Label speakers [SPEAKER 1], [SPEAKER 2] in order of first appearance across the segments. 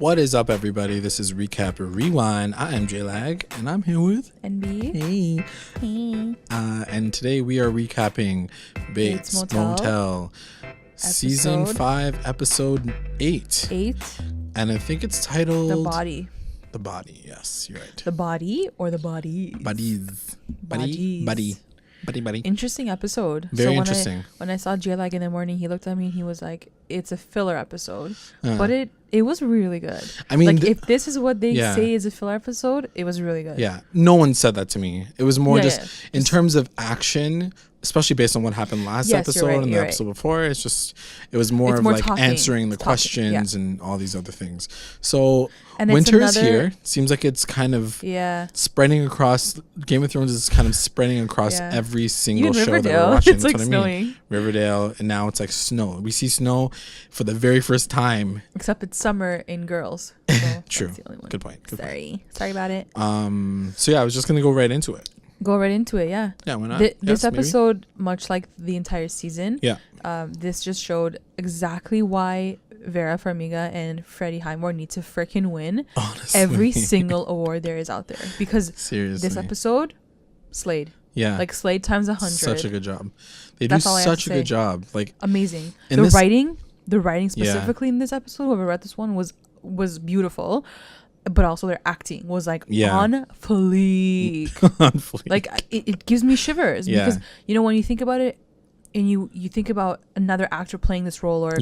[SPEAKER 1] What is up, everybody? This is Recap or Rewind. I am J-Lag, and I'm here with
[SPEAKER 2] N-Bea.
[SPEAKER 1] Hey. And today we are recapping Bates Motel, Season 5, Episode 8. And I think it's titled...
[SPEAKER 2] The Body.
[SPEAKER 1] The Body, yes, you're right.
[SPEAKER 2] The Body or the Bodies?
[SPEAKER 1] Buddy.
[SPEAKER 2] Interesting episode.
[SPEAKER 1] Very interesting.
[SPEAKER 2] When I saw J-Lag in the morning, he looked at me and he was like, it's a filler episode. But it was really good. I mean, like, if this is what they say is a filler episode, it was really good.
[SPEAKER 1] Yeah. No one said that to me. It was more in terms of action, especially based on what happened last episode and the episode before. It was more of like talking. Answering the questions and all these other things. So winter is here. Seems like it's kind of spreading across. Game of Thrones is kind of spreading across every single show that we're watching.
[SPEAKER 2] It's like snowing.
[SPEAKER 1] Riverdale, and now it's like snow. We see snow for the very first time.
[SPEAKER 2] Except it's summer in Girls. So
[SPEAKER 1] True. Good point.
[SPEAKER 2] Sorry about it.
[SPEAKER 1] So yeah, I was just gonna go right into it.
[SPEAKER 2] Go right into it, yeah.
[SPEAKER 1] Yeah, why not?
[SPEAKER 2] This episode, much like the entire season, this just showed exactly why Vera Farmiga and Freddie Highmore need to freaking win every single award there is out there. Because this episode, slayed. Yeah. Like slayed times 100.
[SPEAKER 1] Such a good job. They do such a good job. Like
[SPEAKER 2] amazing. The writing specifically in this episode, whoever read this one was beautiful. But also their acting was like on fleek. Like it gives me shivers because when you think about it and you think about another actor playing this role or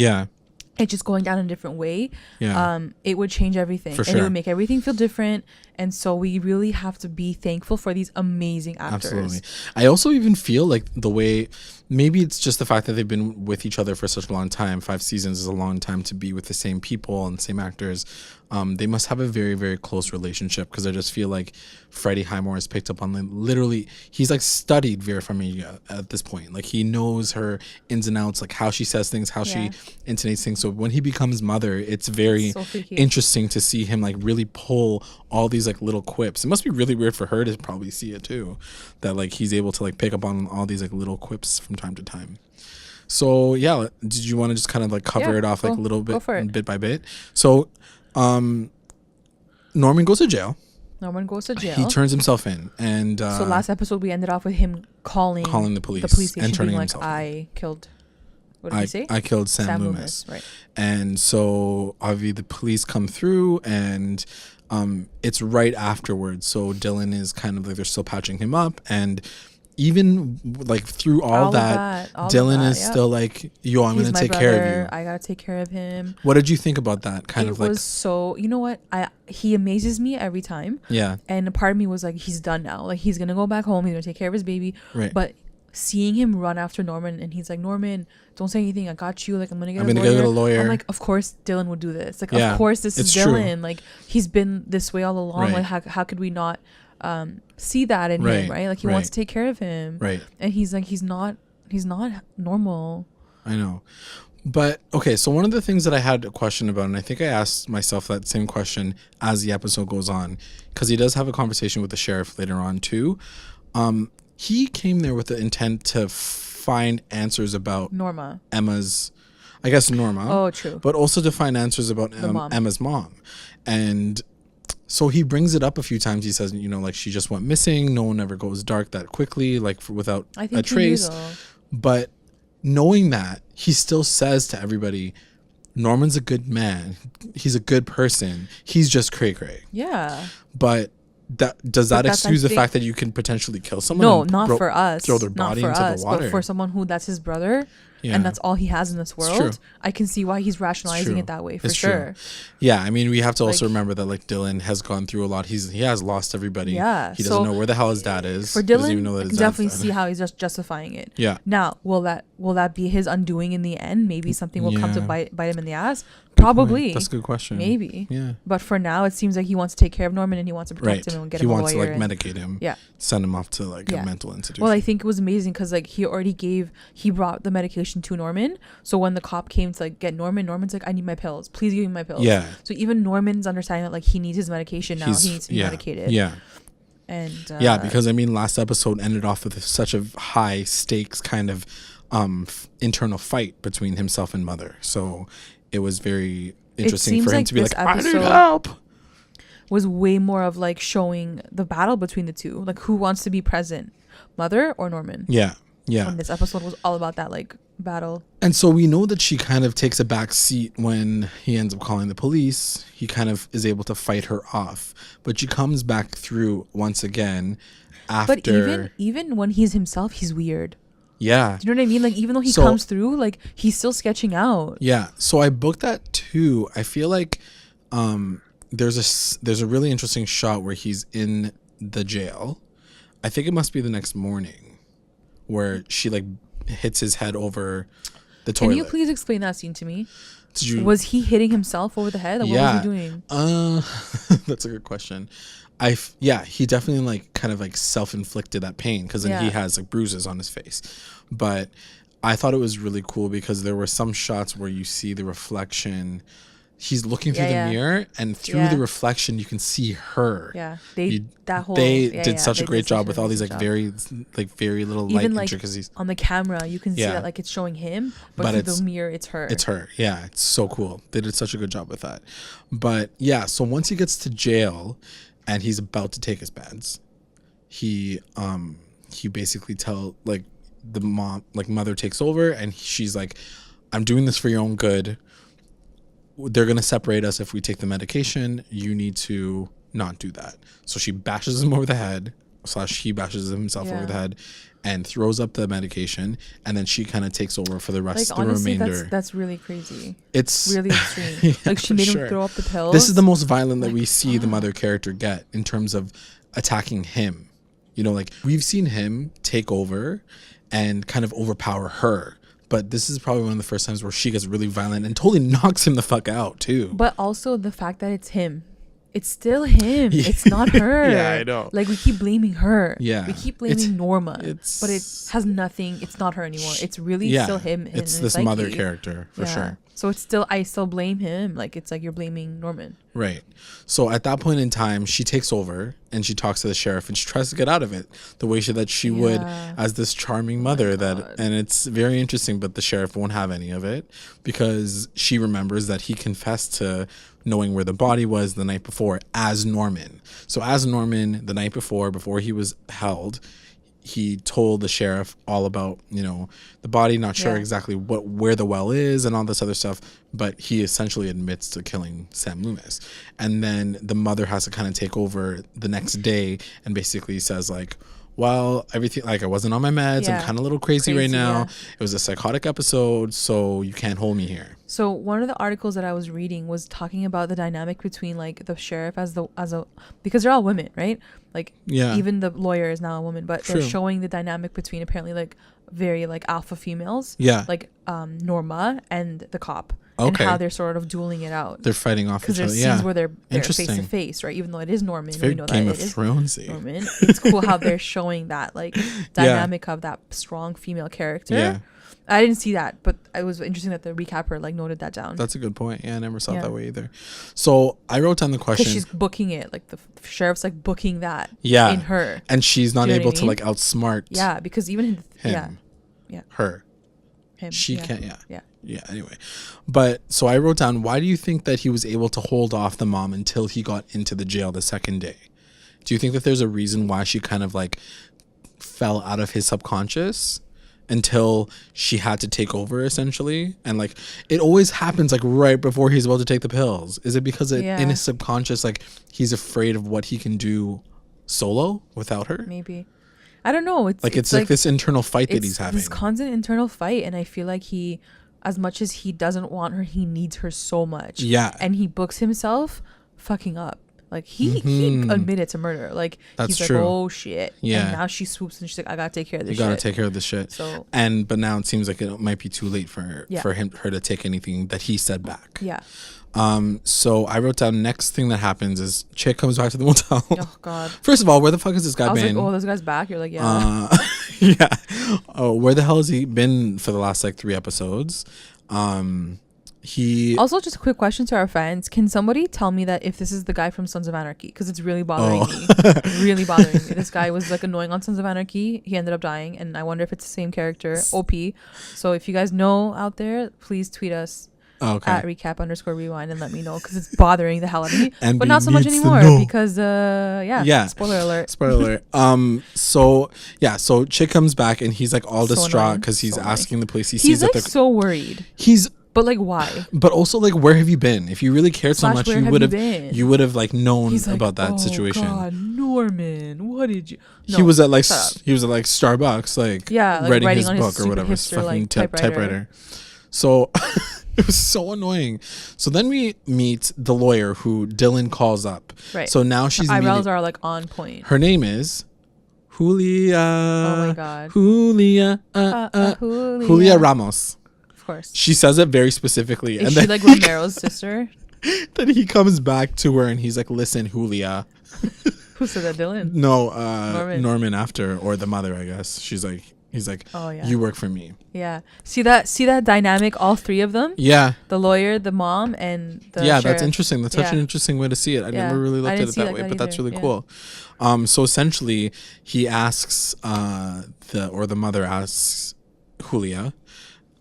[SPEAKER 2] it just going down a different way, it would change everything. And it would make everything feel different. And so we really have to be thankful for these amazing actors.
[SPEAKER 1] Absolutely. I also even feel like the way, maybe it's just the fact that they've been with each other for such a long time. 5 seasons is a long time to be with the same people and the same actors. They must have a very, very close relationship, because I just feel like Freddie Highmore has picked up on literally, he's like studied Vera Farmiga at this point. Like he knows her ins and outs, like how she says things, how she intonates things. So when he becomes mother, it's very interesting to see him like really pull all these like little quips. It must be really weird for her to probably see it too, that like he's able to like pick up on all these like little quips from time to time. So yeah, did you want to just kind of like cover it off like a little bit by bit? So Norman goes to jail.
[SPEAKER 2] He
[SPEAKER 1] turns himself in, and
[SPEAKER 2] so last episode we ended off with him calling the police station, and turning himself in. I killed. What did he say?
[SPEAKER 1] I killed Sam Loomis.
[SPEAKER 2] Right.
[SPEAKER 1] And so obviously the police come through, and it's right afterwards. So Dylan is kind of like, they're still patching him up, and even like through all that Dylan is still like, yo, I'm gonna take care of you.
[SPEAKER 2] I gotta take care of him.
[SPEAKER 1] What did you think about that?
[SPEAKER 2] It was so, you know what, he amazes me every time. And a part of me was like, he's done now, like he's gonna go back home, he's gonna take care of his baby, but seeing him run after Norman, and he's like, Norman, don't say anything, I got you, like I'm gonna get a lawyer. I'm like, of course Dylan would do this, like of course this is Dylan, true. Like he's been this way all along, like how could we not see that in him, right? Like he wants to take care of him, and he's like, he's not normal.
[SPEAKER 1] I know. But okay, so one of the things that I had a question about, and I think I asked myself that same question as the episode goes on, because he does have a conversation with the sheriff later on too. He came there with the intent to find answers about Emma's, I guess Norma.
[SPEAKER 2] Oh, true.
[SPEAKER 1] But also to find answers about Emma's mom. And so he brings it up a few times. He says, like she just went missing. No one ever goes dark that quickly, like without a trace. But knowing that, he still says to everybody, Norman's a good man. He's a good person. He's just cray-cray.
[SPEAKER 2] Yeah.
[SPEAKER 1] But does that excuse the fact that you can potentially kill someone?
[SPEAKER 2] No, not for us.
[SPEAKER 1] Throw their body into the water.
[SPEAKER 2] But for someone who that's his brother, and that's all he has in this world, I can see why he's rationalizing it that way for sure.
[SPEAKER 1] Yeah, I mean, we have to also remember that like Dylan has gone through a lot. He has lost everybody.
[SPEAKER 2] Yeah,
[SPEAKER 1] he doesn't know where the hell his dad is.
[SPEAKER 2] For Dylan, I can definitely see how he's just justifying it.
[SPEAKER 1] Yeah.
[SPEAKER 2] Now, will that be his undoing in the end? Maybe something will come to bite him in the ass. Probably.
[SPEAKER 1] That's a good question.
[SPEAKER 2] Maybe.
[SPEAKER 1] Yeah.
[SPEAKER 2] But for now, it seems like he wants to take care of Norman, and he wants to protect him and get him a lawyer.
[SPEAKER 1] He wants to like medicate him. Yeah. Send him off to like a mental institution.
[SPEAKER 2] Well, I think it was amazing because like he brought the medication to Norman. So when the cop came to like get Norman's like, I need my pills. Please give me my pills.
[SPEAKER 1] Yeah.
[SPEAKER 2] So even Norman's understanding that like he needs his medication now. He needs to be medicated.
[SPEAKER 1] Yeah.
[SPEAKER 2] And
[SPEAKER 1] because I mean, last episode ended off with such a high stakes kind of internal fight between himself and Mother. So it was very interesting for him
[SPEAKER 2] like
[SPEAKER 1] to be like, I need help.
[SPEAKER 2] Was way more of like showing the battle between the two, like who wants to be present, Mother or Norman.
[SPEAKER 1] Yeah.
[SPEAKER 2] And this episode was all about that like battle.
[SPEAKER 1] And so we know that she kind of takes a back seat when he ends up calling the police. He kind of is able to fight her off, but she comes back through once again after.
[SPEAKER 2] But even when he's himself, he's weird.
[SPEAKER 1] Yeah.
[SPEAKER 2] Do you know what I mean? Like, even though he comes through, like, he's still sketching out.
[SPEAKER 1] Yeah. So I booked that too. I feel like there's a really interesting shot where he's in the jail. I think it must be the next morning where she, like, hits his head over the toilet.
[SPEAKER 2] Can you please explain that scene to me? Was he hitting himself over the head? Or what was he doing?
[SPEAKER 1] That's a good question. He definitely like kind of like self-inflicted that pain because then he has like bruises on his face. But I thought it was really cool because there were some shots where you see the reflection. He's looking through the mirror, and through the reflection you can see her.
[SPEAKER 2] Yeah, they
[SPEAKER 1] did such a great job with all these like very little light intricacies.
[SPEAKER 2] On the camera, you can see that like it's showing him, but through the mirror, it's her.
[SPEAKER 1] It's her. Yeah, it's so cool. They did such a good job with that. But yeah, so once he gets to jail, and he's about to take his meds, he basically like the mother takes over, and she's like, I'm doing this for your own good. They're going to separate us if we take the medication. You need to not do that. So she bashes him over the head, / he bashes himself over the head, and throws up the medication. And then she kind of takes over for the rest of the remainder.
[SPEAKER 2] That's really crazy.
[SPEAKER 1] It's
[SPEAKER 2] really extreme. Like she made him throw up the pills.
[SPEAKER 1] This is the most violent that we see the mother character get in terms of attacking him. You know, like we've seen him take over and kind of overpower her. But this is probably one of the first times where she gets really violent and totally knocks him the fuck out too.
[SPEAKER 2] But also the fact that it's him. It's still him. It's not her.
[SPEAKER 1] Yeah, I know.
[SPEAKER 2] Like we keep blaming her.
[SPEAKER 1] Yeah.
[SPEAKER 2] We keep blaming Norma. But it has nothing. It's not her anymore. It's really still him.
[SPEAKER 1] It's this mother character for sure.
[SPEAKER 2] So I still blame him. Like it's like you're blaming Norman.
[SPEAKER 1] Right. So at that point in time, she takes over and she talks to the sheriff and she tries to get out of it the way that she would as this charming mother and it's very interesting, but the sheriff won't have any of it because she remembers that he confessed to knowing where the body was the night before as Norman. So as Norman the night before he was held, he told the sheriff all about, you know, the body, not sure exactly where the well is and all this other stuff, but he essentially admits to killing Sam Loomis. And then the mother has to kind of take over the next day and basically says like, well, everything, like I wasn't on my meds. I'm kind of a little crazy right now. It was a psychotic episode, so you can't hold me here.
[SPEAKER 2] So one of the articles that I was reading was talking about the dynamic between like the sheriff as a because they're all women, right? Like even the lawyer is now a woman, but they're showing the dynamic between apparently like very like alpha females. Yeah. Like Norma and the cop. And how they're sort of dueling it out.
[SPEAKER 1] They're fighting off each other.
[SPEAKER 2] Because there's scenes where they're face to face, right? Even though it is Norman.
[SPEAKER 1] It's very Game of Thronesy.
[SPEAKER 2] Norman. It's cool how they're showing that like dynamic of that strong female character. Yeah. I didn't see that, but it was interesting that the recapper like noted that down.
[SPEAKER 1] That's a good point. Yeah, I never saw it that way either. So I wrote down the question.
[SPEAKER 2] Because she's booking it. Like the sheriff's like booking that in her.
[SPEAKER 1] And she's not able to like outsmart
[SPEAKER 2] Yeah, because even
[SPEAKER 1] him. Her.
[SPEAKER 2] Him.
[SPEAKER 1] She can't. Yeah, anyway. But so I wrote down, why do you think that he was able to hold off the mom until he got into the jail the second day? Do you think that there's a reason why she kind of like fell out of his subconscious until she had to take over essentially? And like it always happens like right before he's about to take the pills. Is it because in his subconscious like he's afraid of what he can do solo without her?
[SPEAKER 2] Maybe. I don't know.
[SPEAKER 1] It's like this internal fight that he's having.
[SPEAKER 2] This constant internal fight, and I feel like he, as much as he doesn't want her, he needs her so much. Yeah. And he books himself fucking up. Like he admitted to murder. Like
[SPEAKER 1] that's
[SPEAKER 2] he's
[SPEAKER 1] true.
[SPEAKER 2] like, oh shit. Yeah. And now she swoops and she's like, I gotta take care of this shit.
[SPEAKER 1] You gotta take care of this shit. So but now it seems like it might be too late for her to take anything that he said back. Yeah. So I wrote down next thing that happens is chick comes back to the motel. Oh god. First of all, where the fuck has this guy been?
[SPEAKER 2] Like, oh, this guy's back. You're like, yeah.
[SPEAKER 1] Yeah. Oh, where the hell has he been for the last like 3 episodes? He
[SPEAKER 2] also, just a quick question to our fans: can somebody tell me that if this is the guy from Sons of Anarchy? Because it's really bothering me. Really bothering me. This guy was like annoying on Sons of Anarchy. He ended up dying, and I wonder if it's the same character. OP. So if you guys know out there, please tweet us
[SPEAKER 1] Okay.
[SPEAKER 2] @recap_rewind and let me know, because it's bothering the hell out of me.
[SPEAKER 1] And
[SPEAKER 2] but not so much anymore because spoiler alert.
[SPEAKER 1] So Chick comes back and he's like all distraught because he's asking the police.
[SPEAKER 2] He's like so worried. But like, why?
[SPEAKER 1] But also, like, where have you been? If you really cared so much, you would have like known about that situation.
[SPEAKER 2] God, Norman, what did you? No,
[SPEAKER 1] he was at Starbucks, like writing his book or whatever, his fucking typewriter. So it was so annoying. So then we meet the lawyer who Dylan calls up.
[SPEAKER 2] Right.
[SPEAKER 1] So now she's
[SPEAKER 2] eyebrows are like on point.
[SPEAKER 1] Her name is Julia.
[SPEAKER 2] Oh my God.
[SPEAKER 1] Julia Ramos.
[SPEAKER 2] Course.
[SPEAKER 1] She says it very specifically.
[SPEAKER 2] Is she like Romero's sister?
[SPEAKER 1] Then he comes back to her and he's like, listen, Julia.
[SPEAKER 2] Who said that? Dylan?
[SPEAKER 1] No, Norman after, or the mother, I guess. He's like, oh yeah, you work for me.
[SPEAKER 2] Yeah. See that dynamic, all three of them?
[SPEAKER 1] Yeah.
[SPEAKER 2] The lawyer, the mom, and the sheriff.
[SPEAKER 1] That's interesting. That's such an interesting way to see it. I never really looked at it that way, but that's really cool. So essentially he asks the mother asks Julia,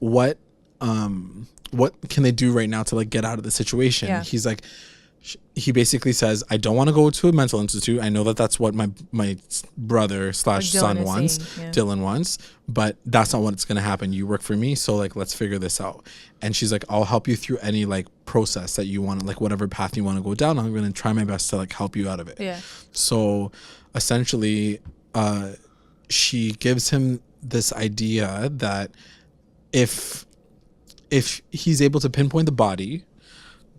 [SPEAKER 1] what can they do right now to like get out of the situation? Yeah. He's like, he basically says, I don't want to go to a mental institute. I know that's what my brother / son wants, Dylan wants, but that's not what's going to happen. You work for me, so like let's figure this out. And she's like, I'll help you through any like process that you want, like whatever path you want to go down. I'm going to try my best to like help you out of it. Yeah. So essentially she gives him this idea that if he's able to pinpoint the body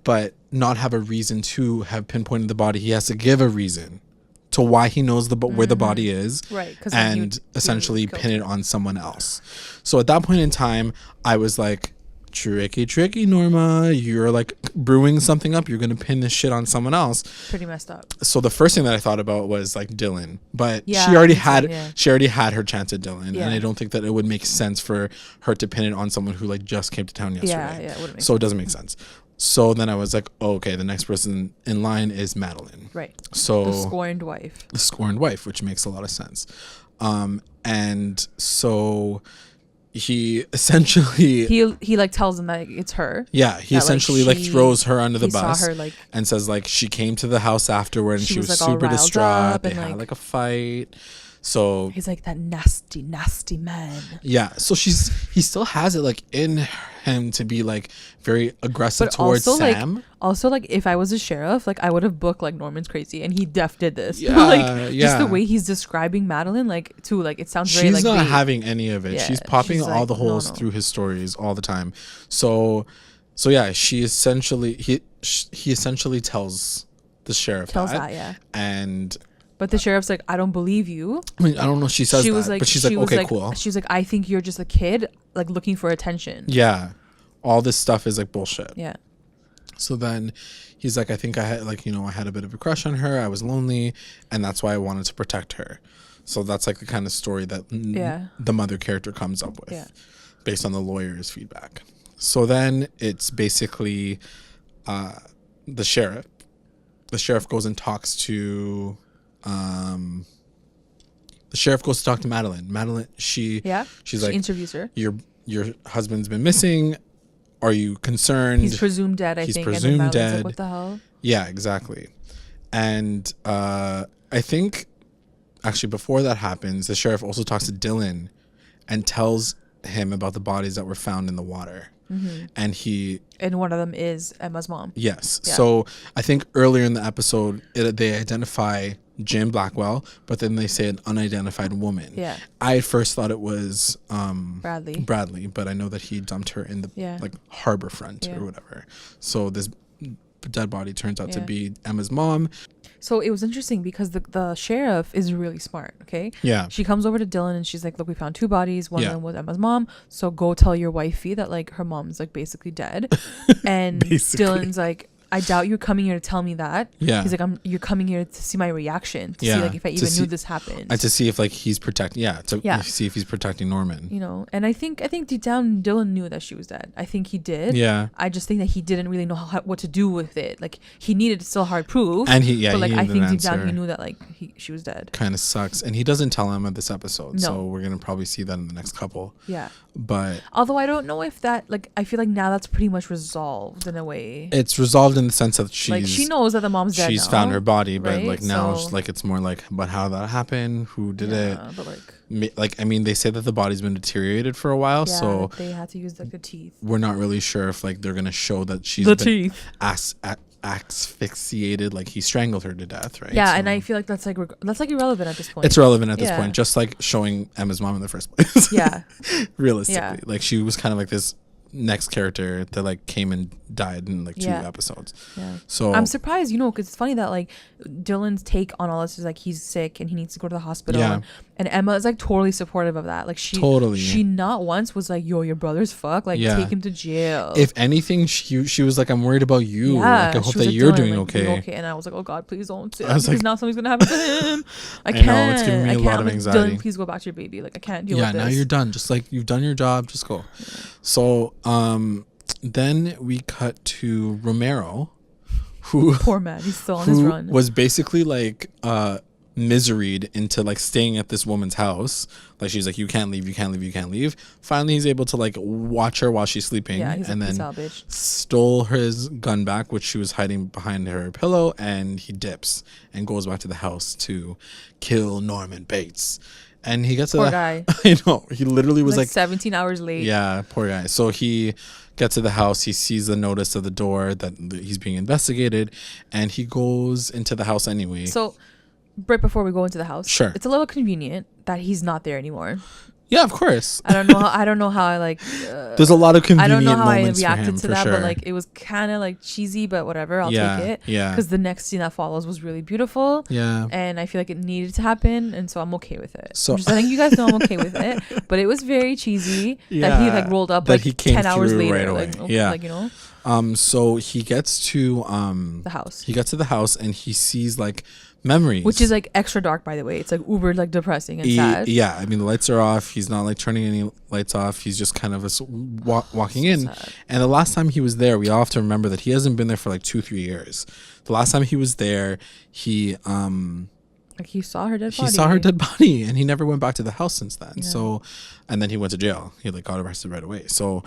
[SPEAKER 1] but not have a reason to have pinpointed the body, he has to give a reason to why he knows where the body is, right? And essentially pin it on someone else. So at that point in time, I was like, tricky Norma, you're like brewing something up. You're gonna pin this shit on someone else.
[SPEAKER 2] Pretty messed up.
[SPEAKER 1] So the first thing that I thought about was like Dylan, but she already had her chance at Dylan, and I don't think that it would make sense for her to pin it on someone who like just came to town yesterday. So it doesn't make sense. So then I was like, oh, okay, the next person in line is Madeline. Right. So
[SPEAKER 2] the scorned wife,
[SPEAKER 1] which makes a lot of sense. And so he essentially
[SPEAKER 2] he like tells them that it's her.
[SPEAKER 1] Yeah, he essentially like throws her under the bus and says like she came to the house afterward and she was like super distraught. They had like a fight. So
[SPEAKER 2] he's like, that nasty man.
[SPEAKER 1] Yeah, so he still has it like in him to be like very aggressive towards Sam.
[SPEAKER 2] Also, like if I was a sheriff, like I would have booked like Norman's crazy, and he did this. Yeah, just the way he's describing Madeline, like too, like it sounds very like.
[SPEAKER 1] She's not having any of it. Yeah, she's popping all the holes through his stories all the time. So yeah, he essentially tells the sheriff and.
[SPEAKER 2] But the sheriff's like, I don't believe you.
[SPEAKER 1] I mean, I don't know if she says that, but she's like, okay, cool.
[SPEAKER 2] She's like, I think you're just a kid, like looking for attention.
[SPEAKER 1] Yeah. All this stuff is like bullshit.
[SPEAKER 2] Yeah.
[SPEAKER 1] So then he's like, I think I had I had a bit of a crush on her. I was lonely, and that's why I wanted to protect her. So that's like the kind of story that the mother character comes up with based on the lawyer's feedback. So then it's basically the sheriff. The sheriff goes and talks to... the sheriff goes to talk to Madeline. She's like,
[SPEAKER 2] interviews her.
[SPEAKER 1] Your husband's been missing. Are you concerned?
[SPEAKER 2] He's presumed dead. I think. He's presumed dead. Like, what the hell?
[SPEAKER 1] Yeah, exactly. And I think actually before that happens, the sheriff also talks to Dylan and tells him about the bodies that were found in the water. Mm-hmm. And
[SPEAKER 2] one of them is Emma's mom.
[SPEAKER 1] Yes. Yeah. So I think earlier in the episode, they identify Jim Blackwell, but then they say an unidentified woman. Yeah. I at first thought it was Bradley, but I know that he dumped her in the like harbor front or whatever. So this dead body turns out to be Emma's mom.
[SPEAKER 2] So it was interesting because the sheriff is really smart, okay? Yeah. She comes over to Dylan and she's like, look, we found 2 bodies. One of them was Emma's mom. So go tell your wifey that like her mom's like basically dead. And Dylan's like, I doubt you're coming here to tell me that.
[SPEAKER 1] Yeah.
[SPEAKER 2] He's like, you're coming here to see my reaction, to see like if I even knew this happened,
[SPEAKER 1] and to see if like he's protecting. See if he's protecting Norman.
[SPEAKER 2] You know, and I think deep down Dylan knew that she was dead. I think he did.
[SPEAKER 1] Yeah.
[SPEAKER 2] I just think that he didn't really know what to do with it. Like he needed still hard proof.
[SPEAKER 1] And
[SPEAKER 2] but like I think deep down he knew that like she was dead.
[SPEAKER 1] Kind of sucks, and he doesn't tell Emma this episode. No. So we're gonna probably see that in the next couple.
[SPEAKER 2] Yeah.
[SPEAKER 1] But
[SPEAKER 2] although I don't know if that like I feel like now that's pretty much resolved in a way.
[SPEAKER 1] It's resolved in the sense that
[SPEAKER 2] she knows that the mom's dead.
[SPEAKER 1] She's found her body, but like now like it's more like, but how that happened, who did it? But like I mean, they say that the body's been deteriorated for a while, so
[SPEAKER 2] they had to use like the teeth.
[SPEAKER 1] We're not really sure if like they're gonna show that she's
[SPEAKER 2] the
[SPEAKER 1] been
[SPEAKER 2] teeth
[SPEAKER 1] asphyxiated, like he strangled her to death, right?
[SPEAKER 2] Yeah, so, and I feel like that's like irrelevant at this point.
[SPEAKER 1] It's relevant at this point, just like showing Emma's mom in the first place.
[SPEAKER 2] Yeah.
[SPEAKER 1] Realistically, like she was kind of like this next character that like came and died in like 2 episodes.
[SPEAKER 2] Yeah.
[SPEAKER 1] So
[SPEAKER 2] I'm surprised, because it's funny that like Dylan's take on all this is like he's sick and he needs to go to the hospital. Yeah. And Emma is like totally supportive of that. Like she not once was like, yo, your brother's fucked. Like take him to jail.
[SPEAKER 1] If anything, she was like, I'm worried about you. Yeah, like I hope that you're doing okay.
[SPEAKER 2] And I was like, oh God, please don't. I was because now something's gonna happen to him. I can't.
[SPEAKER 1] know, it's giving me a lot of anxiety.
[SPEAKER 2] Dylan, please go back to your baby. Like I can't deal with this.
[SPEAKER 1] Yeah, now you're done. Just like you've done your job, just go. Yeah. So then we cut to Romero, who
[SPEAKER 2] poor man, he's still on his run.
[SPEAKER 1] Was basically like miseried into like staying at this woman's house. Like she's like, you can't leave, you can't leave, you can't leave. Finally, he's able to like watch her while she's sleeping, and then stole his gun back, which she was hiding behind her pillow, and he dips and goes back to the house to kill Norman Bates. And he gets
[SPEAKER 2] poor guy.
[SPEAKER 1] I know, he literally was like
[SPEAKER 2] 17 hours late.
[SPEAKER 1] Yeah, poor guy. So he gets to the house, he sees the notice of the door that he's being investigated, and he goes into the house anyway.
[SPEAKER 2] So right before we go into the house,
[SPEAKER 1] sure,
[SPEAKER 2] it's a little convenient that he's not there anymore.
[SPEAKER 1] Yeah, of course.
[SPEAKER 2] I don't know how I like.
[SPEAKER 1] There's a lot of convenient moments for him. I don't know how I reacted to
[SPEAKER 2] that,
[SPEAKER 1] sure.
[SPEAKER 2] But like it was kind of like cheesy, but whatever. I'll take it.
[SPEAKER 1] Yeah.
[SPEAKER 2] Because the next scene that follows was really beautiful.
[SPEAKER 1] Yeah.
[SPEAKER 2] And I feel like it needed to happen, and so I'm okay with it. So I think you guys know I'm okay with it. But it was very cheesy that he like rolled up like 10 hours later.
[SPEAKER 1] Right away.
[SPEAKER 2] Like,
[SPEAKER 1] So he gets to
[SPEAKER 2] the house.
[SPEAKER 1] He gets to the house and he sees like memories,
[SPEAKER 2] which is like extra dark, by the way. It's like uber like depressing and sad.
[SPEAKER 1] Yeah, I mean the lights are off. He's not like turning any lights off. He's just kind of walking in. Sad. And the last time he was there, we all have to remember that he hasn't been there for like 2-3 years. The last time he was there, he
[SPEAKER 2] like he saw her dead body.
[SPEAKER 1] He saw her dead body, and he never went back to the house since then. Yeah. So, and then he went to jail. He like got arrested right away. So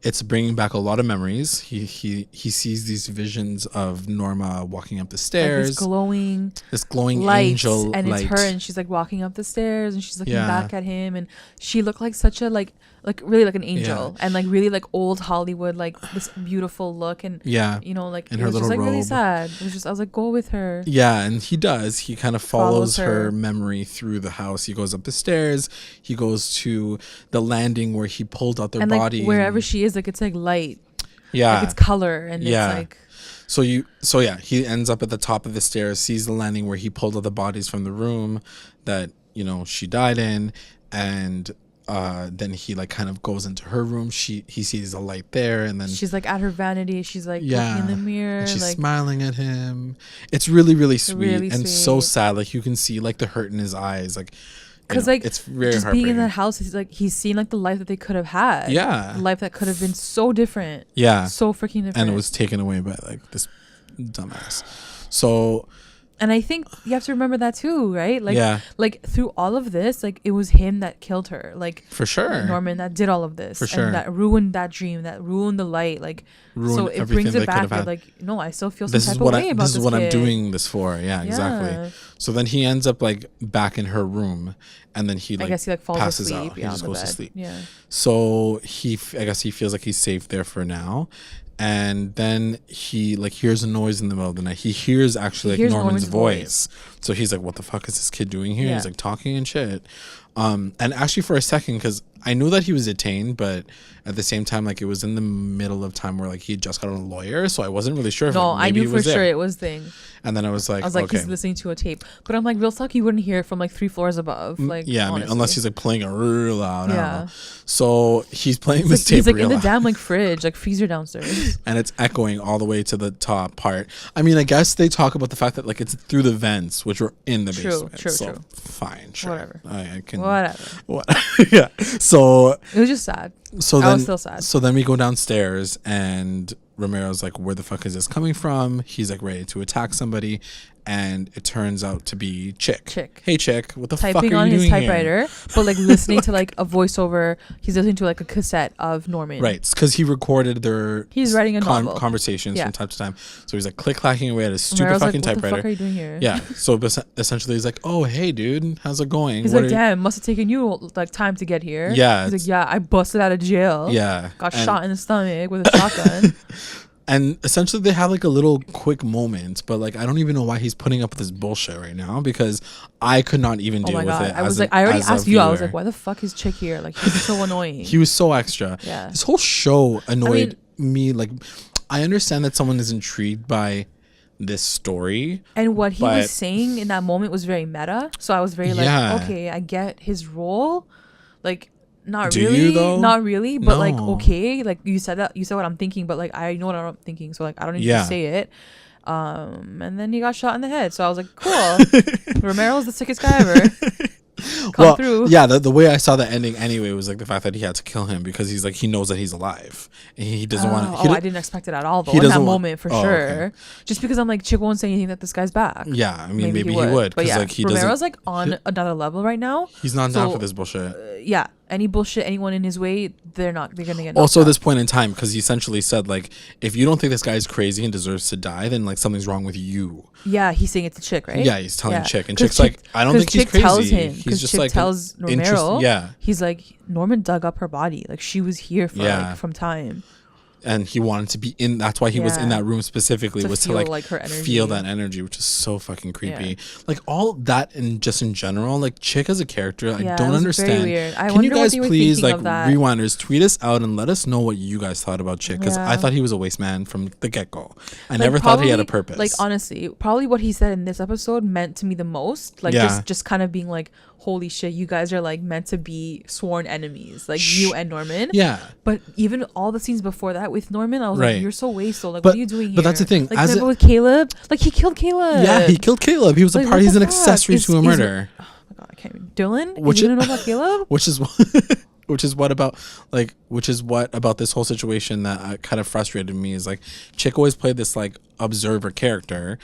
[SPEAKER 1] it's bringing back a lot of memories. He sees these visions of Norma walking up the stairs,
[SPEAKER 2] like
[SPEAKER 1] this glowing
[SPEAKER 2] light,
[SPEAKER 1] angel
[SPEAKER 2] and
[SPEAKER 1] light.
[SPEAKER 2] It's her, and she's like walking up the stairs, and she's looking back at him, and she looked like such a like really like an angel, and like really like old Hollywood, like this beautiful look, and like
[SPEAKER 1] in
[SPEAKER 2] it
[SPEAKER 1] her
[SPEAKER 2] was
[SPEAKER 1] little
[SPEAKER 2] just like
[SPEAKER 1] robe.
[SPEAKER 2] really sad. It was just I was like, go with her.
[SPEAKER 1] Yeah, and he does. He kind of follows her memory through the house. He goes up the stairs. He goes to the landing where he pulled out their body.
[SPEAKER 2] Like, wherever she is, like it's like light.
[SPEAKER 1] Yeah,
[SPEAKER 2] like it's color, and it's like.
[SPEAKER 1] So he ends up at the top of the stairs, sees the landing where he pulled out the bodies from the room that she died in, and then he like kind of goes into her room. He sees a light there, and then
[SPEAKER 2] she's like at her vanity. She's like looking in the mirror,
[SPEAKER 1] and she's
[SPEAKER 2] like
[SPEAKER 1] smiling at him. It's really, really sweet,
[SPEAKER 2] really
[SPEAKER 1] and so sad. Like you can see like the hurt in his eyes, like.
[SPEAKER 2] Because like
[SPEAKER 1] it's very
[SPEAKER 2] just being in that house, he's seen like the life that they could have had.
[SPEAKER 1] Yeah,
[SPEAKER 2] the life that could have been so different.
[SPEAKER 1] Yeah,
[SPEAKER 2] so freaking different.
[SPEAKER 1] And it was taken away by like this dumbass. So.
[SPEAKER 2] And I think you have to remember that too, right? Like, like through all of this, like it was him that killed her, like
[SPEAKER 1] for sure.
[SPEAKER 2] Norman that did all of this,
[SPEAKER 1] for sure,
[SPEAKER 2] and that ruined that dream, that ruined the light, like so it brings it back. Like, no, I still feel some type of way about this.
[SPEAKER 1] This is what I'm doing this for. Yeah, exactly. So then he ends up like back in her room, and then he like, I guess he like falls passes asleep out. He just goes to sleep.
[SPEAKER 2] Yeah.
[SPEAKER 1] So I guess he feels like he's safe there for now. And then he like hears a noise in the middle of the night. He hears actually like Norman's voice. So he's like, what the fuck is this kid doing here? He's like talking and shit. And actually for a second, because I knew that he was detained, but at the same time, like it was in the middle of time where like he just got a lawyer, so I wasn't really sure if
[SPEAKER 2] I knew for sure it was thing.
[SPEAKER 1] And then I was like, okay.
[SPEAKER 2] He's listening to a tape. But I'm like, real talk, you wouldn't hear it from like 3 floors above. Like,
[SPEAKER 1] yeah,
[SPEAKER 2] honestly.
[SPEAKER 1] I mean, unless he's like playing it real loud. I don't know. So he's playing this tape.
[SPEAKER 2] He's like
[SPEAKER 1] real
[SPEAKER 2] in the
[SPEAKER 1] loud.
[SPEAKER 2] damn like fridge, like freezer downstairs.
[SPEAKER 1] And it's echoing all the way to the top part. I mean, I guess they talk about the fact that like it's through the vents, which were in the basement.
[SPEAKER 2] True.
[SPEAKER 1] Fine, sure.
[SPEAKER 2] Whatever.
[SPEAKER 1] I can.
[SPEAKER 2] Whatever.
[SPEAKER 1] Yeah. So
[SPEAKER 2] it was just sad.
[SPEAKER 1] So
[SPEAKER 2] I was still sad.
[SPEAKER 1] So then we go downstairs and Romero's like, where the fuck is this coming from? He's like ready to attack somebody, and it turns out to be Chick. Hey Chick, what the fuck are you doing
[SPEAKER 2] typing on his
[SPEAKER 1] typewriter
[SPEAKER 2] here? But like listening to like a voiceover. He's listening to like a cassette of Norman.
[SPEAKER 1] Right, because he recorded their
[SPEAKER 2] writing a novel.
[SPEAKER 1] Conversations from time to time. So he's like click-clacking away at his stupid
[SPEAKER 2] Romero's
[SPEAKER 1] fucking
[SPEAKER 2] like,
[SPEAKER 1] typewriter.
[SPEAKER 2] What the fuck are you doing here?
[SPEAKER 1] Yeah. So essentially he's like, oh hey dude, how's it going?
[SPEAKER 2] He's like, damn, must have taken you like time to get here.
[SPEAKER 1] Yeah.
[SPEAKER 2] He's like, yeah, I busted out of jail.
[SPEAKER 1] Yeah.
[SPEAKER 2] Got shot in the stomach with a shotgun.
[SPEAKER 1] And essentially they have like a little quick moment, but like I don't even know why he's putting up with this bullshit right now, because I could not even deal with it.
[SPEAKER 2] I was like, I already asked you. I was like, why the fuck is Chick here? Like, he's so annoying.
[SPEAKER 1] He was so extra.
[SPEAKER 2] Yeah.
[SPEAKER 1] This whole show annoyed me. Like, I understand that someone is intrigued by this story,
[SPEAKER 2] and what he was saying in that moment was very meta. So I was very like, okay, I get his role. Like, not really, but like, okay, like you said what I'm thinking, but like I know what I'm thinking, so like I don't need to say it. And then he got shot in the head, so I was like, cool. Romero's the sickest guy ever. Come through.
[SPEAKER 1] Yeah, the way I saw the ending anyway was like the fact that he had to kill him because he's like, he knows that he's alive and he doesn't want to.
[SPEAKER 2] I didn't expect it at all though. In that moment, for sure. Okay. Just because I'm like, Chick won't say anything that this guy's back.
[SPEAKER 1] Yeah, I mean, maybe he would.
[SPEAKER 2] But yeah,
[SPEAKER 1] like,
[SPEAKER 2] Romero's like on another level right now.
[SPEAKER 1] He's not down for this bullshit.
[SPEAKER 2] Yeah, any bullshit, anyone in his way, they're gonna get.
[SPEAKER 1] Also, at this point in time, because he essentially said like, if you don't think this guy's crazy and deserves to die, then like something's wrong with you.
[SPEAKER 2] Yeah, he's saying it to Chick, right?
[SPEAKER 1] Yeah, he's telling Chick, and Chick's like, I don't think he's crazy.
[SPEAKER 2] Tells him,
[SPEAKER 1] he's just
[SPEAKER 2] Chick
[SPEAKER 1] like
[SPEAKER 2] tells Romero.
[SPEAKER 1] Yeah,
[SPEAKER 2] he's like, Norman dug up her body, like she was here for like from time.
[SPEAKER 1] And he wanted to be in. That's why he was in that room specifically, was to like
[SPEAKER 2] her energy.
[SPEAKER 1] Feel that energy, which is so fucking creepy. Yeah. Like all that, and just in general, like Chick as a character, I don't understand.
[SPEAKER 2] Very weird.
[SPEAKER 1] Can you guys please like rewinders tweet us out and let us know what you guys thought about Chick? Because I thought he was a waste man from the get go. I never thought he had a purpose.
[SPEAKER 2] Like honestly, probably what he said in this episode meant to me the most. Like just kind of being like, holy shit, you guys are like meant to be sworn enemies, like you and Norman.
[SPEAKER 1] Yeah.
[SPEAKER 2] But even all the scenes before that with Norman, I was like, you're so wasteful. Like, what are you doing here?
[SPEAKER 1] But that's the thing.
[SPEAKER 2] Like with Caleb, like he killed Caleb.
[SPEAKER 1] Yeah, he killed Caleb. He was a part. He's an accessory to a murder.
[SPEAKER 2] Oh my god, I can't even. Dylan, you didn't know about Caleb?
[SPEAKER 1] Which is what about this whole situation that kind of frustrated me is like Chick always played this like observer character,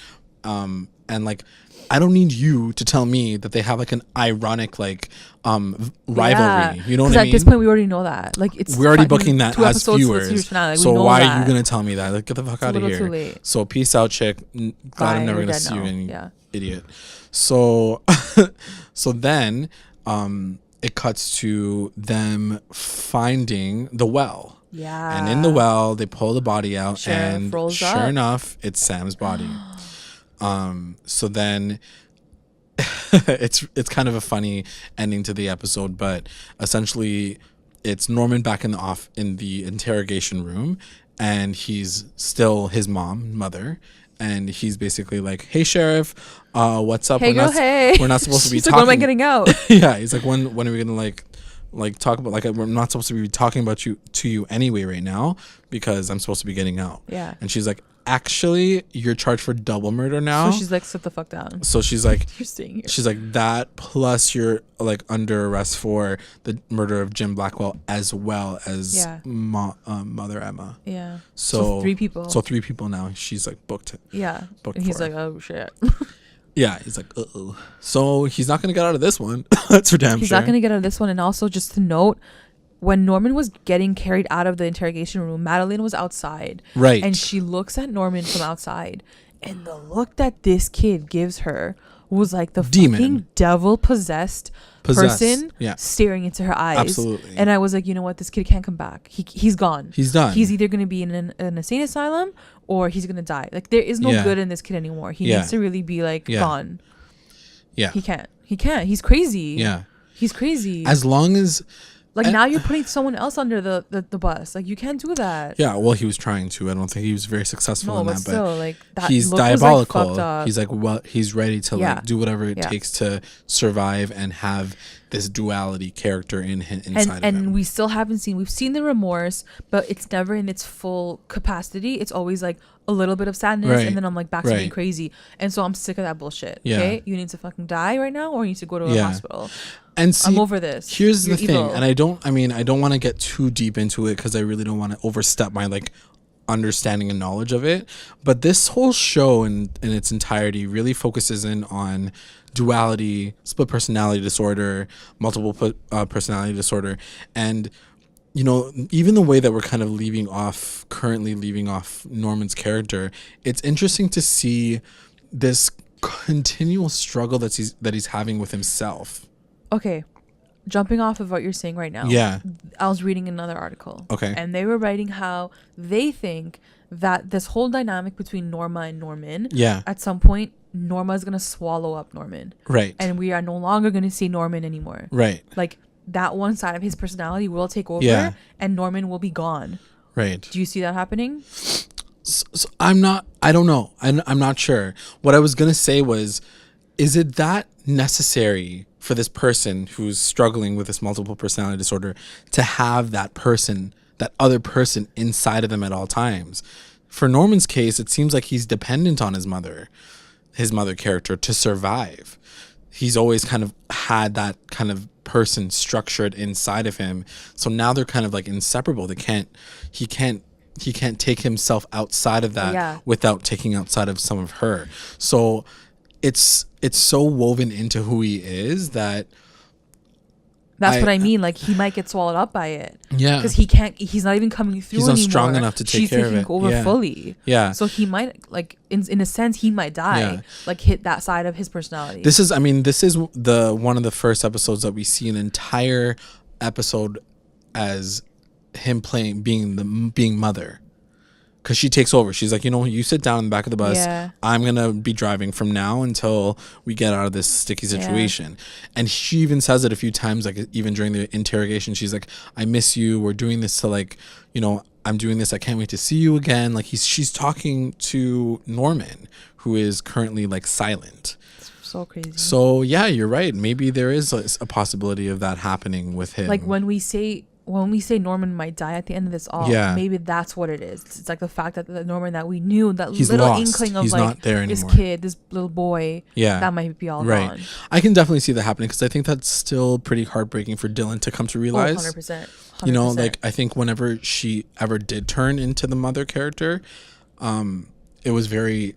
[SPEAKER 1] and like I don't need you to tell me that they have like an ironic like rivalry. You know what I mean?
[SPEAKER 2] At this point we already know that. Like we're
[SPEAKER 1] already booking that as viewers.
[SPEAKER 2] Like,
[SPEAKER 1] so why are you gonna tell me that? Like get the fuck out of here. Too late. So peace out, Chick. Glad I'm never gonna see you again, idiot. So so then it cuts to them finding the well.
[SPEAKER 2] Yeah.
[SPEAKER 1] And in the well they pull the body out and
[SPEAKER 2] sure
[SPEAKER 1] enough it's Sam's body. So then it's kind of a funny ending to the episode, but essentially it's Norman back in the interrogation room, and he's still his mother, and he's basically like, hey sheriff, what's up?
[SPEAKER 2] Hey girl, hey.
[SPEAKER 1] We're not supposed to be
[SPEAKER 2] talking.
[SPEAKER 1] Like,
[SPEAKER 2] when am I getting out?
[SPEAKER 1] Yeah, he's like, when are we gonna like talk about, like, we're not supposed to be talking about you anyway right now because I'm supposed to be getting out.
[SPEAKER 2] Yeah.
[SPEAKER 1] And she's like, actually you're charged for double murder now.
[SPEAKER 2] So she's like, sit the fuck down.
[SPEAKER 1] So she's like,
[SPEAKER 2] you're staying here.
[SPEAKER 1] She's like, that plus you're like under arrest for the murder of Jim Blackwell as well as Mother Emma.
[SPEAKER 2] Yeah.
[SPEAKER 1] So
[SPEAKER 2] 3 people.
[SPEAKER 1] So 3 people now. She's like booked.
[SPEAKER 2] Yeah. And he's like, oh shit.
[SPEAKER 1] Yeah, he's like, uh-oh. So he's not going to get out of this one. That's for damn sure.
[SPEAKER 2] He's not going to get out of this one. And also, just to note, when Norman was getting carried out of the interrogation room, Madeline was outside.
[SPEAKER 1] Right.
[SPEAKER 2] And she looks at Norman from outside. And the look that this kid gives her was like the fucking devil-possessed person staring into her eyes.
[SPEAKER 1] Absolutely.
[SPEAKER 2] And I was like, you know what? This kid can't come back. He's gone.
[SPEAKER 1] He's done.
[SPEAKER 2] He's either going to be in an insane asylum or he's going to die. Like, there is no good in this kid anymore. He needs to really be, like, gone. Yeah. He can't. He's crazy.
[SPEAKER 1] Yeah.
[SPEAKER 2] He's crazy.
[SPEAKER 1] As long as...
[SPEAKER 2] Like, now you're putting someone else under the bus. Like, you can't do that.
[SPEAKER 1] Yeah, well, he was trying to. I don't think he was very successful in that. But
[SPEAKER 2] still, like, that
[SPEAKER 1] he's diabolical. He's like, well, he's ready to like do whatever it takes to survive and have this duality character inside of him.
[SPEAKER 2] And we still haven't seen. We've seen the remorse, but it's never in its full capacity. It's always like a little bit of sadness, and then I'm like back to being crazy. And so I'm sick of that bullshit. Okay, you need to fucking die right now, or you need to go to a hospital.
[SPEAKER 1] And see,
[SPEAKER 2] I'm over this.
[SPEAKER 1] Here's the thing, and I don't want to get too deep into it because I really don't want to overstep my like understanding and knowledge of it. But this whole show in its entirety really focuses in on duality, split personality disorder, multiple personality disorder, and you know, even the way that we're kind of currently leaving off Norman's character, it's interesting to see this continual struggle that he's having with himself.
[SPEAKER 2] Okay, jumping off of what you're saying right now.
[SPEAKER 1] Yeah.
[SPEAKER 2] I was reading another article.
[SPEAKER 1] Okay.
[SPEAKER 2] And they were writing how they think that this whole dynamic between Norma and Norman, at some point, Norma is going to swallow up Norman.
[SPEAKER 1] Right.
[SPEAKER 2] And we are no longer going to see Norman anymore.
[SPEAKER 1] Right.
[SPEAKER 2] Like, that one side of his personality will take over and Norman will be gone.
[SPEAKER 1] Right.
[SPEAKER 2] Do you see that happening?
[SPEAKER 1] So I don't know. I'm not sure. What I was going to say was, is it that necessary for this person who's struggling with this multiple personality disorder to have that other person inside of them at all times? For Norman's case, it seems like he's dependent on his mother character to survive. He's always kind of had that kind of person structured inside of him. So now they're kind of like inseparable. He can't take himself outside of that without taking outside of some of her. So it's so woven into who he is that
[SPEAKER 2] that's what I mean. Like, he might get swallowed up by it.
[SPEAKER 1] Yeah.
[SPEAKER 2] Because he's not even coming through anymore.
[SPEAKER 1] He's not strong enough to take care of it.
[SPEAKER 2] She's taking over fully.
[SPEAKER 1] Yeah.
[SPEAKER 2] So he might, like, in a sense, he might die. Like, hit that side of his personality.
[SPEAKER 1] This is the one of the first episodes that we see an entire episode as him being mother. Because she takes over. She's like, you sit down in the back of the bus. Yeah. I'm going to be driving from now until we get out of this sticky situation. Yeah. And she even says it a few times, like even during the interrogation. She's like, I miss you. We're doing this to like, I'm doing this. I can't wait to see you again. Like she's talking to Norman, who is currently like silent.
[SPEAKER 2] So crazy.
[SPEAKER 1] So yeah, you're right. Maybe there is a possibility of that happening with him.
[SPEAKER 2] Like when we say Norman might die at the end of this all, maybe that's what it is. It's like the fact that the Norman that we knew, that
[SPEAKER 1] he's
[SPEAKER 2] little
[SPEAKER 1] lost.
[SPEAKER 2] Inkling of
[SPEAKER 1] he's
[SPEAKER 2] like
[SPEAKER 1] not there
[SPEAKER 2] this kid, this little boy, that might be all gone.
[SPEAKER 1] I can definitely see that happening because I think that's still pretty heartbreaking for Dylan to come to realize.
[SPEAKER 2] 100%.
[SPEAKER 1] Like I think whenever she ever did turn into the mother character, it was very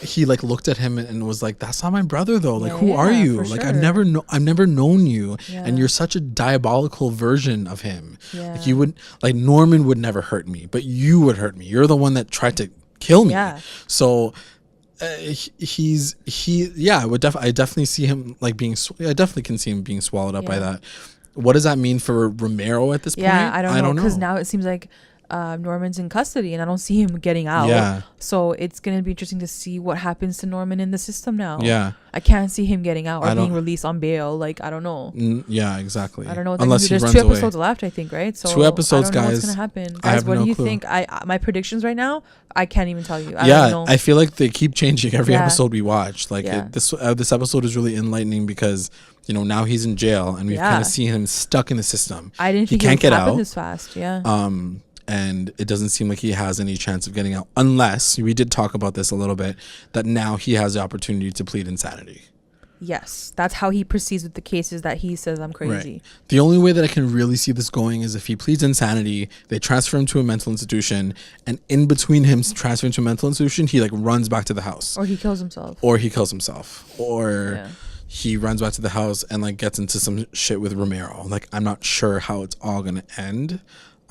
[SPEAKER 1] he like looked at him and was like, that's not my brother though. Like who are you? Like sure. I've never known you, and you're such a diabolical version of him. Like you would, like Norman would never hurt me, but you would hurt me. You're the one that tried to kill me. So I definitely see him like I definitely can see him being swallowed up by that. What does that mean for Romero at this point?
[SPEAKER 2] I don't know, because now it seems like Norman's in custody and I don't see him getting out. So it's going to be interesting to see what happens to Norman in the system now. I can't see him getting out or being released on bail. Like, I don't know.
[SPEAKER 1] Exactly.
[SPEAKER 2] I don't know what
[SPEAKER 1] unless
[SPEAKER 2] there's 2 episodes left, I think, right? So
[SPEAKER 1] 2 episodes,
[SPEAKER 2] I don't know
[SPEAKER 1] guys.
[SPEAKER 2] What's going to happen? Guys, what do you think? My predictions right now, I can't even tell you. I don't know.
[SPEAKER 1] I feel like they keep changing every episode we watch. Like this episode is really enlightening because now he's in jail and we've kind of seen him stuck in the system.
[SPEAKER 2] I didn't think it would happen this fast.
[SPEAKER 1] And it doesn't seem like he has any chance of getting out unless, we did talk about this a little bit, that now he has the opportunity to plead insanity.
[SPEAKER 2] Yes, that's how he proceeds with the cases that he says I'm crazy.
[SPEAKER 1] Right. The only way that I can really see this going is if he pleads insanity, they transfer him to a mental institution, and in between him transferring to a mental institution, he like runs back to the house.
[SPEAKER 2] Or he kills himself.
[SPEAKER 1] Or he runs back to the house and like gets into some shit with Romero. Like, I'm not sure how it's all going to end.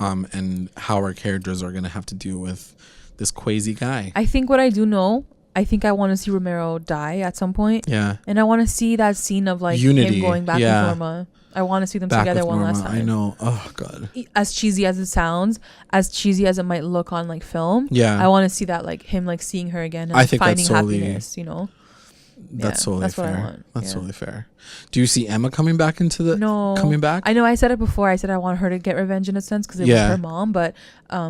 [SPEAKER 1] And how our characters are going to have to deal with this crazy guy.
[SPEAKER 2] I think what I do know, I think I want to see Romero die at some point.
[SPEAKER 1] Yeah.
[SPEAKER 2] And I want to see that scene of like
[SPEAKER 1] Unity.
[SPEAKER 2] Him going back with Norma. I want to see them together one last time.
[SPEAKER 1] I know. Oh, God.
[SPEAKER 2] As cheesy as it sounds, as cheesy as it might look on like film.
[SPEAKER 1] Yeah.
[SPEAKER 2] I want to see that, like him like seeing her again and finding happiness,
[SPEAKER 1] That's totally
[SPEAKER 2] that's
[SPEAKER 1] fair.
[SPEAKER 2] what I want.
[SPEAKER 1] That's totally fair. Do you see Emma coming back into the coming back?
[SPEAKER 2] I know I said it before. I said I want her to get revenge in a sense because it was her mom, but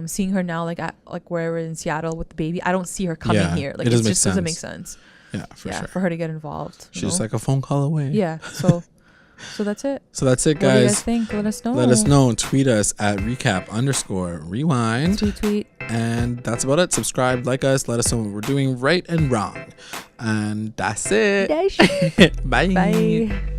[SPEAKER 2] seeing her now like at like wherever in Seattle with the baby, I don't see her coming here. Like it just doesn't make sense.
[SPEAKER 1] Yeah, for sure.
[SPEAKER 2] For her to get involved.
[SPEAKER 1] She's like a phone call away.
[SPEAKER 2] Yeah. So that's it.
[SPEAKER 1] So that's it, guys.
[SPEAKER 2] What do you guys think? Let us know.
[SPEAKER 1] Let us know. Tweet us at recap_rewind.
[SPEAKER 2] Tweet.
[SPEAKER 1] And that's about it. Subscribe, like us, let us know what we're doing right and wrong. And that's it. Bye.
[SPEAKER 2] Bye.